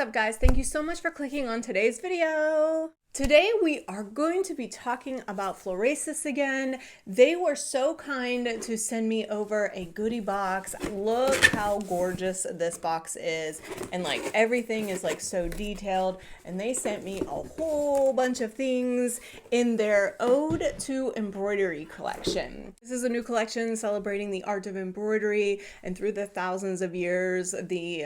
up, guys? Thank you so much for clicking on today's video. Today we are going to be talking about Florasis again. They were so kind to send me over a goodie box. Look how gorgeous this box is, and like everything is like so detailed, and they sent me a whole bunch of things in their Ode to Embroidery collection. This is a new collection celebrating the art of embroidery, and through the thousands of years the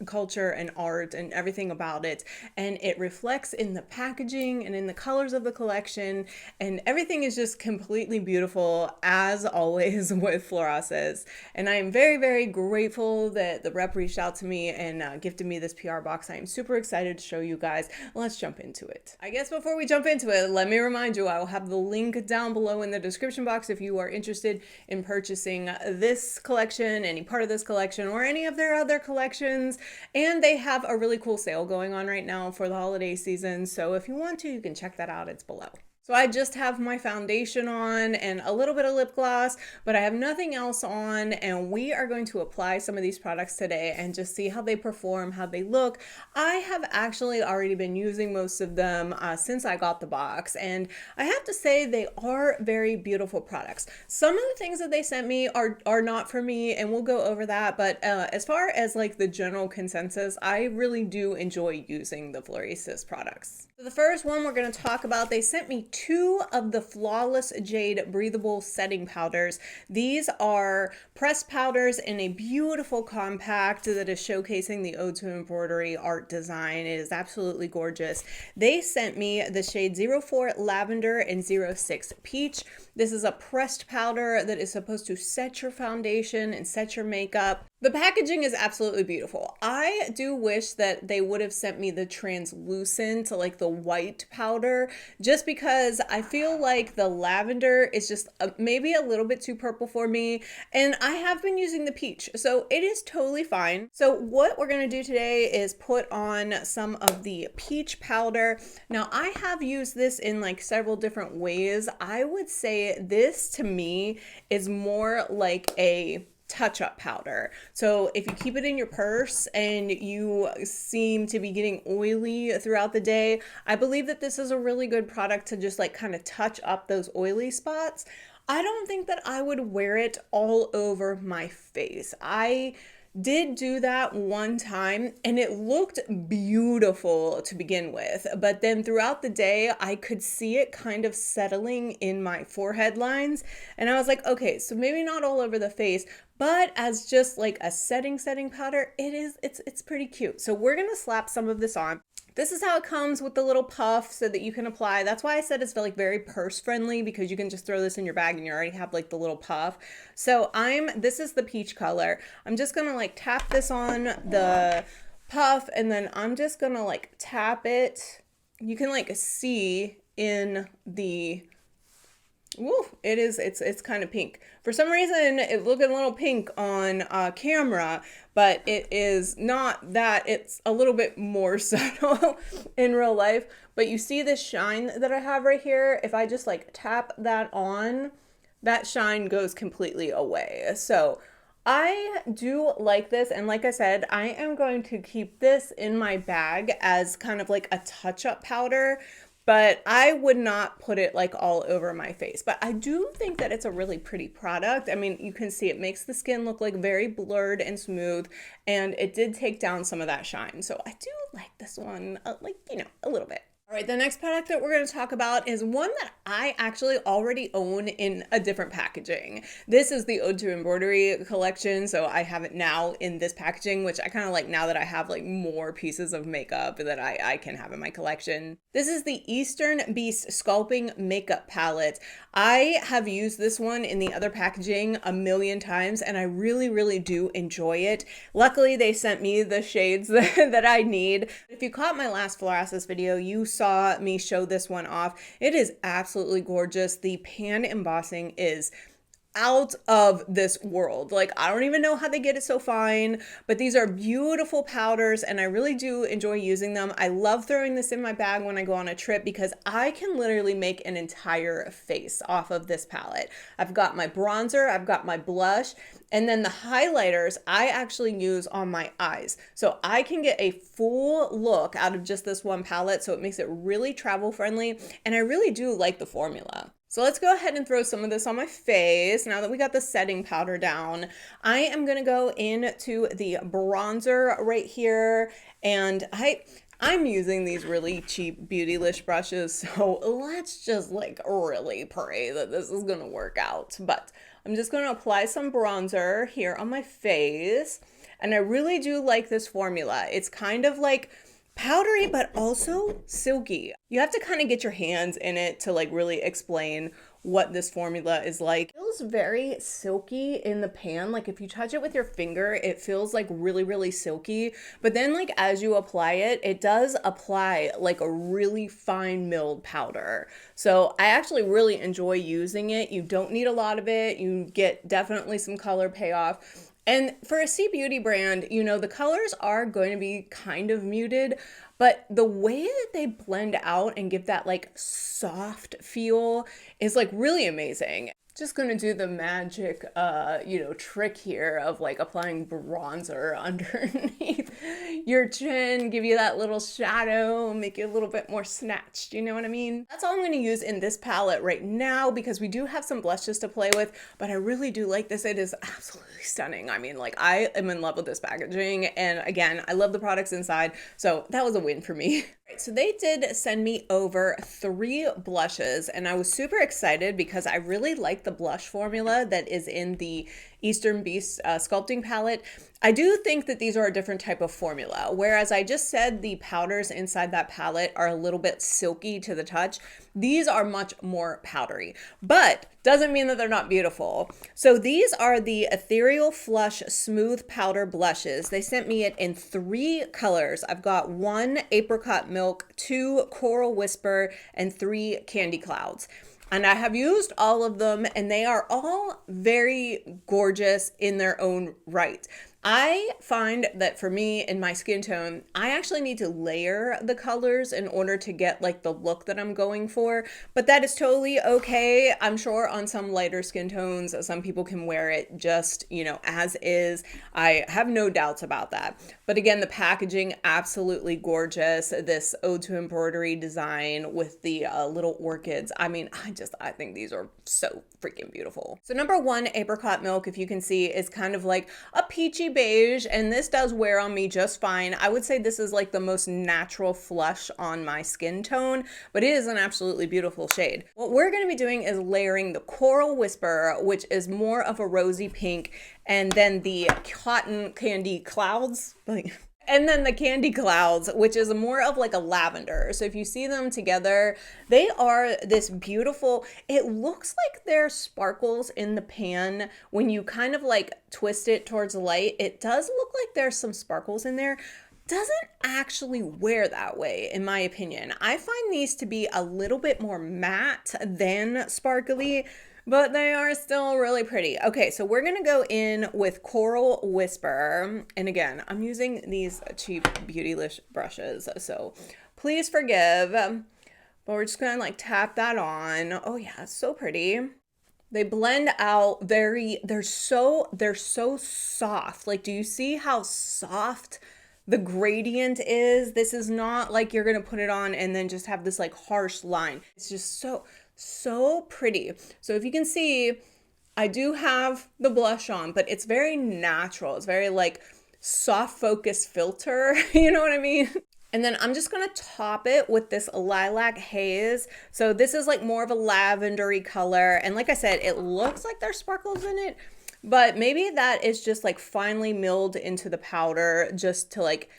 culture and art and everything about it, and it reflects in the packaging and in the colors of the collection, and everything is just completely beautiful as always with Florasis. And I am very, very grateful that the rep reached out to me and gifted me this PR box. I am super excited to show you guys. Let's jump into it. I guess before we jump into it, let me remind you, I will have the link down below in the description box if you are interested in purchasing this collection, any part of this collection, or any of their other collections. And they have a really cool sale going on right now for the holiday season, so if you want to, you can check that out. It's below. So I just have my foundation on and a little bit of lip gloss, but I have nothing else on, and we are going to apply some of these products today and just see how they perform, how they look. I have actually already been using most of them since I got the box, and I have to say they are very beautiful products. Some of the things that they sent me are not for me, and we'll go over that, but as far as like the general consensus, I really do enjoy using the Florasis products. So the first one we're going to talk about, they sent me 2 of the Flawless Jade Breathable Setting Powders. These are pressed powders in a beautiful compact that is showcasing the Ode to Embroidery art design. It is absolutely gorgeous. They sent me the shade 04 Lavender and 06 Peach. This is a pressed powder that is supposed to set your foundation and set your makeup. The packaging is absolutely beautiful. I do wish that they would have sent me the translucent, like the white powder, just because I feel like the lavender is just maybe a little bit too purple for me, and I have been using the peach, so it is totally fine. So what we're going to do today is put on some of the peach powder. Now I have used this in like several different ways. I would say this to me is more like a touch-up powder. So if you keep it in your purse and you seem to be getting oily throughout the day, I believe that this is a really good product to just like kind of touch up those oily spots. I don't think that I would wear it all over my face. I did do that one time and it looked beautiful to begin with, but then throughout the day I could see it kind of settling in my forehead lines, and I was like, okay, so maybe not all over the face, but as just like a setting powder, it's pretty cute. So we're gonna slap some of this on. This is how it comes with the little puff so that you can apply. That's why I said it's like very purse friendly, because you can just throw this in your bag and you already have like the little puff. So this is the peach color. I'm just gonna like tap this on the puff, and then I'm just gonna like tap it. You can like see in the, woo, it's kind of pink. For some reason, it looked a little pink on camera, but it is not that. It's a little bit more subtle in real life. But you see this shine that I have right here? If I just like tap that on, that shine goes completely away. So I do like this, and like I said, I am going to keep this in my bag as kind of like a touch-up powder, but I would not put it like all over my face. But I do think that it's a really pretty product. I mean, you can see it makes the skin look like very blurred and smooth, and it did take down some of that shine. So I do like this one, like, you know, a little bit. All right, the next product that we're going to talk about is one that I actually already own in a different packaging. This is the Ode to Embroidery collection, so I have it now in this packaging, which I kind of like now that I have like more pieces of makeup that I can have in my collection. This is the Eastern Beast Sculpting Makeup Palette. I have used this one in the other packaging a million times, and I really, really do enjoy it. Luckily, they sent me the shades that I need. If you caught my last Florasis video, you saw me show this one off. It is absolutely gorgeous. The pan embossing is out of this world. Like, I don't even know how they get it so fine, but these are beautiful powders and I really do enjoy using them. I love throwing this in my bag when I go on a trip because I can literally make an entire face off of this palette. I've got my bronzer, I've got my blush, and then the highlighters I actually use on my eyes. So I can get a full look out of just this one palette, so it makes it really travel friendly, and I really do like the formula. So let's go ahead and throw some of this on my face. Now that we got the setting powder down, I am gonna go into the bronzer right here, and I'm using these really cheap Beautylish brushes, so let's just like really pray that this is gonna work out. But I'm just gonna apply some bronzer here on my face, and I really do like this formula. It's kind of like powdery, but also silky. You have to kind of get your hands in it to like really explain what this formula is like. It feels very silky in the pan. Like if you touch it with your finger, it feels like really, really silky. But then like as you apply it, it does apply like a really fine milled powder. So I actually really enjoy using it. You don't need a lot of it. You get definitely some color payoff. And for a C Beauty brand, you know, the colors are going to be kind of muted, but the way that they blend out and give that like soft feel is like really amazing. Just gonna do the magic, trick here of like applying bronzer underneath your chin, give you that little shadow, make you a little bit more snatched, you know what I mean? That's all I'm gonna use in this palette right now because we do have some blushes to play with, but I really do like this. It is absolutely stunning. I mean, like I am in love with this packaging, and again, I love the products inside, so that was a win for me. So they did send me over 3 blushes, and I was super excited because I really like the blush formula that is in the Eastern Beast sculpting palette. I do think that these are a different type of formula, whereas I just said the powders inside that palette are a little bit silky to the touch. These are much more powdery, but doesn't mean that they're not beautiful. So these are the Ethereal Flush Smooth Powder Blushes. They sent me it in 3 colors. I've got 1 Apricot Milk, 2 Coral Whisper, and 3 Candy Clouds. And I have used all of them, and they are all very gorgeous in their own right. I find that for me in my skin tone, I actually need to layer the colors in order to get like the look that I'm going for, but that is totally okay. I'm sure on some lighter skin tones, some people can wear it just, you know, as is. I have no doubts about that. But again, the packaging, absolutely gorgeous. This Ode to Embroidery design with the little orchids. I mean, I think these are so freaking beautiful. So number 1, Apricot Milk, if you can see, is kind of like a peachy beige, and this does wear on me just fine. I would say this is like the most natural flush on my skin tone, but it is an absolutely beautiful shade. What we're going to be doing is layering the Coral Whisper, which is more of a rosy pink, and then the Cotton Candy Clouds, and then the Candy Clouds, which is more of like a lavender. So if you see them together, they are this beautiful, it looks like there's sparkles in the pan. When you kind of like twist it towards the light, it does look like there's some sparkles in there. Doesn't actually wear that way, in my opinion. I find these to be a little bit more matte than sparkly, but they are still really pretty. Okay, so we're gonna go in with Coral Whisper. And again, I'm using these cheap Beautylish brushes, so please forgive. But we're just gonna like tap that on. Oh yeah, it's so pretty. They blend out they're so soft. Like, do you see how soft the gradient is? This is not like you're gonna put it on and then just have this like harsh line. It's just so pretty. So if you can see, I do have the blush on, but it's very natural. It's very like soft focus filter, you know what I mean? And then I'm just gonna top it with this Lilac Haze. So this is like more of a lavendery color. And like I said, it looks like there's sparkles in it, but maybe that is just like finely milled into the powder just to like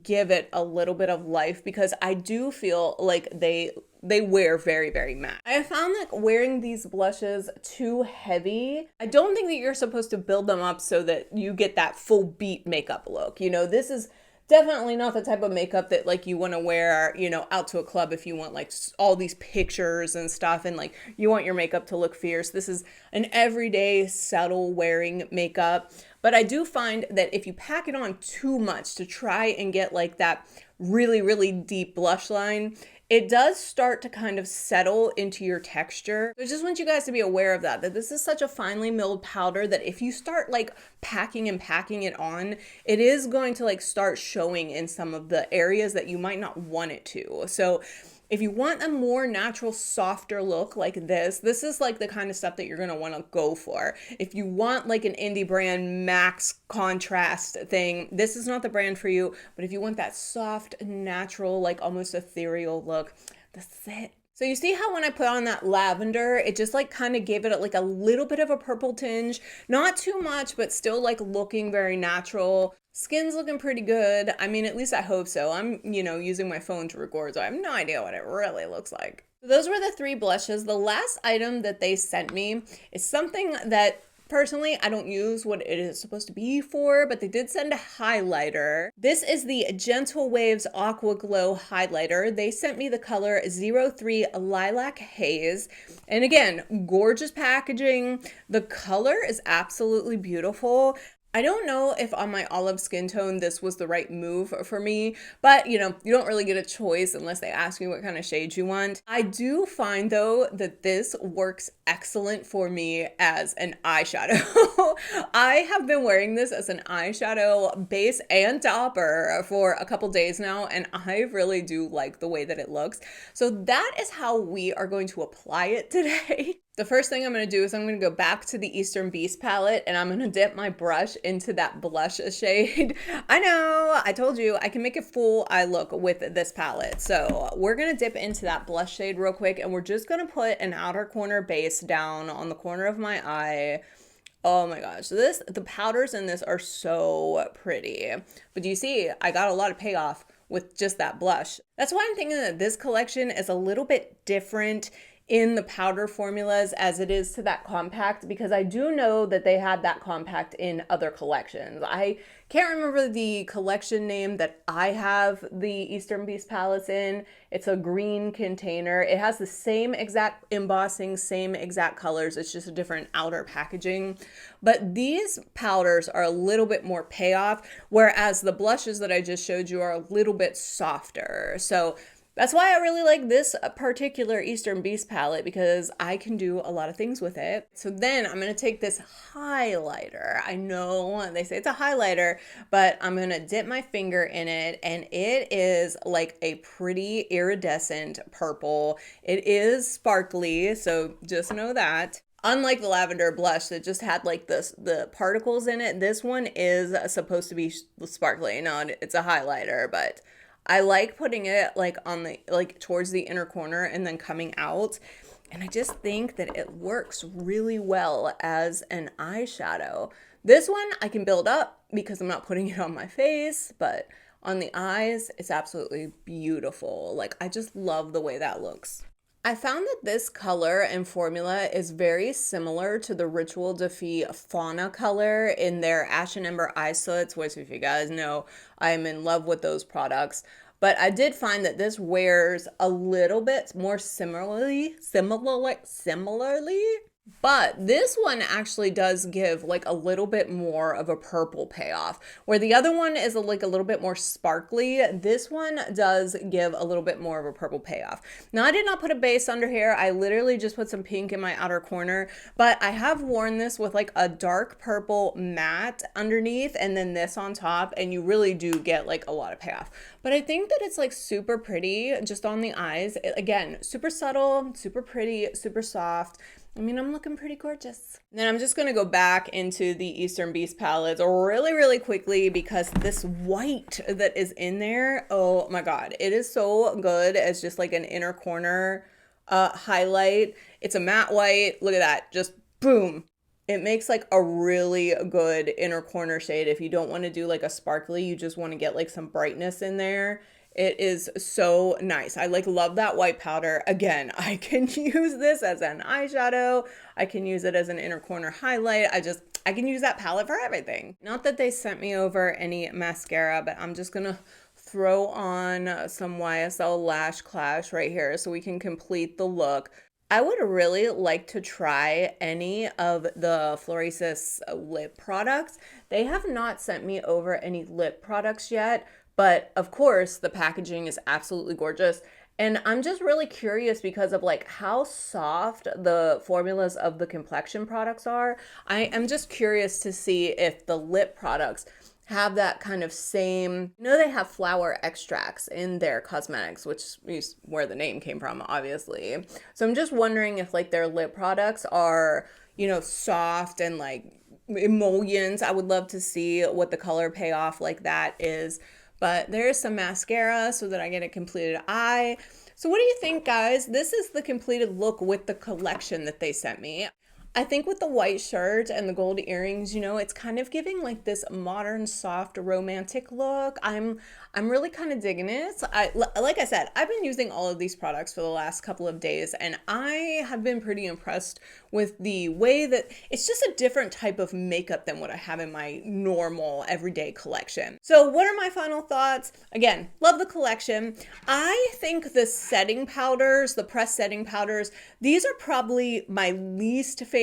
give it a little bit of life, because I do feel like they wear very, very matte. I found like wearing these blushes too heavy. I don't think that you're supposed to build them up so that you get that full beat makeup look. You know, this is definitely not the type of makeup that like you want to wear, you know, out to a club if you want like all these pictures and stuff and like you want your makeup to look fierce. This is an everyday subtle wearing makeup. But I do find that if you pack it on too much to try and get like that really, really deep blush line, it does start to kind of settle into your texture. So I just want you guys to be aware of that this is such a finely milled powder that if you start like packing it on, it is going to like start showing in some of the areas that you might not want it to. So if you want a more natural, softer look like this is like the kind of stuff that you're gonna wanna go for. If you want like an indie brand max contrast thing, this is not the brand for you. But if you want that soft, natural, like almost ethereal look, this is it. So you see how when I put on that lavender, it just like kind of gave it like a little bit of a purple tinge, not too much, but still like looking very natural. Skin's looking pretty good. I mean, at least I hope so. I'm, you know, using my phone to record, so I have no idea what it really looks like. So those were the 3 blushes. The last item that they sent me is something that personally, I don't use what it is supposed to be for, but they did send a highlighter. This is the Gentle Waves Aqua Glow highlighter. They sent me the color 03 Lilac Haze. And again, gorgeous packaging. The color is absolutely beautiful. I don't know if on my olive skin tone this was the right move for me, but you know, you don't really get a choice unless they ask you what kind of shades you want. I do find though that this works excellent for me as an eyeshadow. I have been wearing this as an eyeshadow base and topper for a couple days now, and I really do like the way that it looks. So that is how we are going to apply it today. The first thing I'm going to do is I'm going to go back to the Eastern Beast palette and I'm going to dip my brush into that blush shade. I know, I told you I can make a full eye look with this palette. So we're going to dip into that blush shade real quick and we're just going to put an outer corner base down on the corner of my eye. Oh my gosh, the powders in this are so pretty. But you see, I got a lot of payoff with just that blush. That's why I'm thinking that this collection is a little bit different in the powder formulas as it is to that compact, because I do know that they had that compact in other collections. I can't remember the collection name that I have the Eastern Beast palettes in. It's a green container. It has the same exact embossing, same exact colors. It's just a different outer packaging. But these powders are a little bit more payoff, whereas the blushes that I just showed you are a little bit softer. So that's why I really like this particular Eastern Beast palette, because I can do a lot of things with it. So then I'm going to take this highlighter. I know they say it's a highlighter, but I'm going to dip my finger in it and it is like a pretty iridescent purple. It is sparkly, so just know that. Unlike the lavender blush that just had like the particles in it, this one is supposed to be sparkly. No, it's a highlighter, but I like putting it like on the, like towards the inner corner and then coming out. And I just think that it works really well as an eyeshadow. This one I can build up because I'm not putting it on my face, but on the eyes, it's absolutely beautiful. Like, I just love the way that looks. I found that this color and formula is very similar to the Ritual Defy Fauna color in their Ashen Ember Eye Soots, which, if you guys know, I'm in love with those products. But I did find that this wears a little bit more similarly. But this one actually does give like a little bit more of a purple payoff, where the other one is like a little bit more sparkly. This one does give a little bit more of a purple payoff. Now, I did not put a base under here. I literally just put some pink in my outer corner, but I have worn this with like a dark purple matte underneath and then this on top, and you really do get like a lot of payoff. But I think that it's like super pretty just on the eyes. Again, super subtle, super pretty, super soft. I mean, I'm looking pretty gorgeous. Then I'm just gonna go back into the Eastern Beast palettes really, really quickly, because this white that is in there, oh my God, it is so good as just like an inner corner highlight. It's a matte white, look at that, just boom. It makes like a really good inner corner shade. If you don't wanna do like a sparkly, you just wanna get like some brightness in there. It is so nice. I like love that white powder. Again, I can use this as an eyeshadow. I can use it as an inner corner highlight. I can use that palette for everything. Not that they sent me over any mascara, but I'm just gonna throw on some YSL Lash Clash right here so we can complete the look. I would really like to try any of the Florasis lip products. They have not sent me over any lip products yet, but of course the packaging is absolutely gorgeous. And I'm just really curious because of like how soft the formulas of the complexion products are. I am just curious to see if the lip products have that kind of same, they have flower extracts in their cosmetics, which is where the name came from, obviously. So I'm just wondering if like their lip products are, soft and like emollients. I would love to see what the color payoff like that is. But there's some mascara so that I get a completed eye. So what do you think, guys? This is the completed look with the collection that they sent me. I think with the white shirt and the gold earrings, it's kind of giving like this modern, soft, romantic look. I'm really kind of digging it. So like I said, I've been using all of these products for the last couple of days, and I have been pretty impressed with the way that it's just a different type of makeup than what I have in my normal everyday collection. So what are my final thoughts? Again, love the collection. I think the setting powders, the pressed setting powders, these are probably my least favorite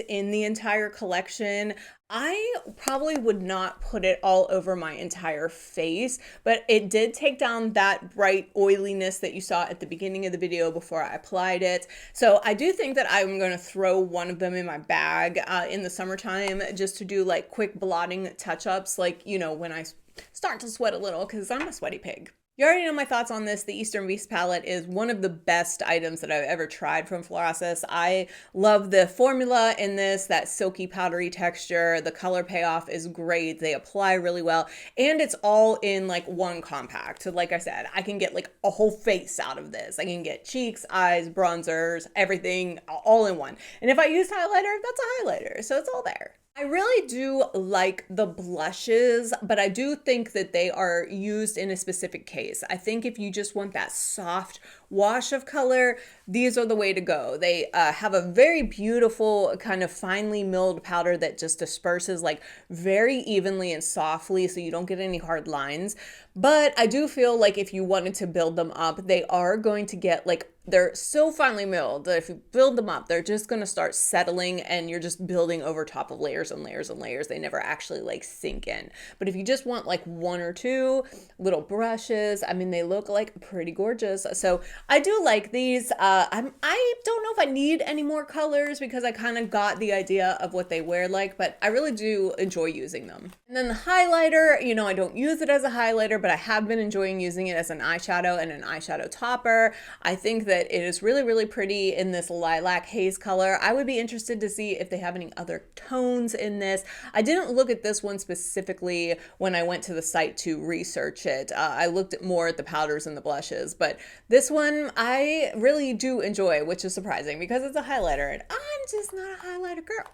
in the entire collection. I probably would not put it all over my entire face, but it did take down that bright oiliness that you saw at the beginning of the video before I applied it. So I do think that I'm going to throw one of them in my bag in the summertime just to do like quick blotting touch-ups, like, when I start to sweat a little, because I'm a sweaty pig. You already know my thoughts on this. The Eastern Beast palette is one of the best items that I've ever tried from Florasis. I love the formula in this, that silky powdery texture. The color payoff is great. They apply really well. And it's all in like one compact. So like I said, I can get like a whole face out of this. I can get cheeks, eyes, bronzers, everything all in one. And if I use highlighter, that's a highlighter. So it's all there. I really do like the blushes, but I do think that they are used in a specific case. I think if you just want that soft wash of color, these are the way to go. They have a very beautiful kind of finely milled powder that just disperses like very evenly and softly so you don't get any hard lines. But I do feel like if you wanted to build them up, they are going to get like, they're so finely milled that if you build them up, they're just going to start settling and you're just building over top of layers and layers and layers. They never actually like sink in. But if you just want like one or two little brushes, I mean, they look like pretty gorgeous. So I do like these. I don't know if I need any more colors because I kind of got the idea of what they wear like, but I really do enjoy using them. And then the highlighter, I don't use it as a highlighter, but I have been enjoying using it as an eyeshadow and an eyeshadow topper. I think that it is really, really pretty in this lilac haze color. I would be interested to see if they have any other tones in this. I didn't look at this one specifically when I went to the site to research it. I looked more at the powders and the blushes, but this one I really do enjoy, which is surprising because it's a highlighter and I'm just not a highlighter girl.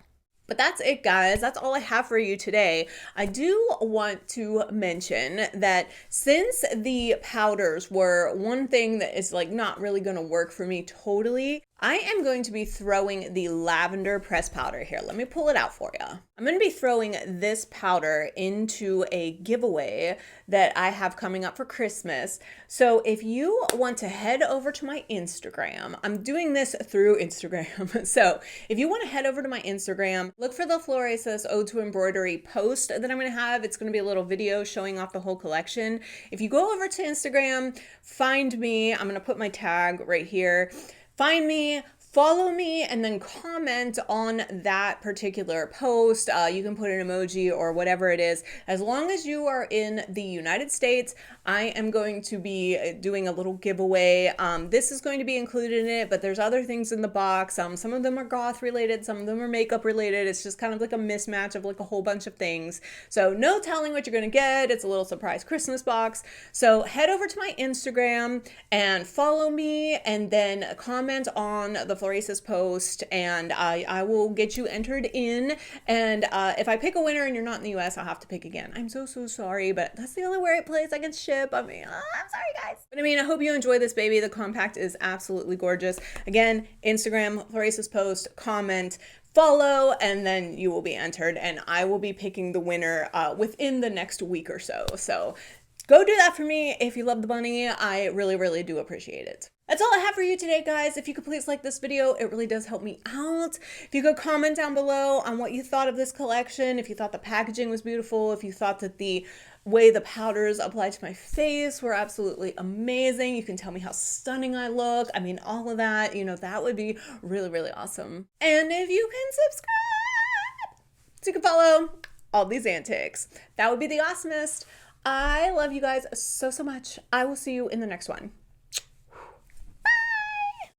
But that's it, guys. That's all I have for you today. I do want to mention that since the powders were one thing that is like not really going to work for me totally, I am going to be throwing the lavender press powder here. Let me pull it out for you. I'm going to be throwing this powder into a giveaway that I have coming up for Christmas. So if you want to head over to my Instagram, I'm doing this through Instagram. So if you want to head over to my Instagram, look for the Florasis Ode to Embroidery post that I'm going to have. It's going to be a little video showing off the whole collection. If you go over to Instagram, find me. I'm going to put my tag right here. Find me, follow me, and then comment on that particular post. You can put an emoji or whatever it is. As long as you are in the United States, I am going to be doing a little giveaway. This is going to be included in it, but there's other things in the box. Some of them are goth related, some of them are makeup related. It's just kind of like a mismatch of like a whole bunch of things. So no telling what you're going to get. It's a little surprise Christmas box. So head over to my Instagram and follow me, and then comment on the Florasis post, and I will get you entered in. And if I pick a winner and you're not in the US, I'll have to pick again. I'm so sorry, but that's the only place I can ship. I mean, I'm sorry, guys. But I mean, I hope you enjoy this baby. The compact is absolutely gorgeous. Again, Instagram, Florasis post, comment, follow, and then you will be entered, and I will be picking the winner within the next week or so. So go do that for me if you love the bunny. I really, really do appreciate it. That's all I have for you today, guys. If you could please like this video, it really does help me out. If you could comment down below on what you thought of this collection, if you thought the packaging was beautiful, if you thought that the way the powders applied to my face were absolutely amazing. You can tell me how stunning I look. I mean, all of that, you know, that would be really, really awesome. And if you can subscribe so you can follow all these antics, that would be the awesomest. I love you guys so, so much. I will see you in the next one.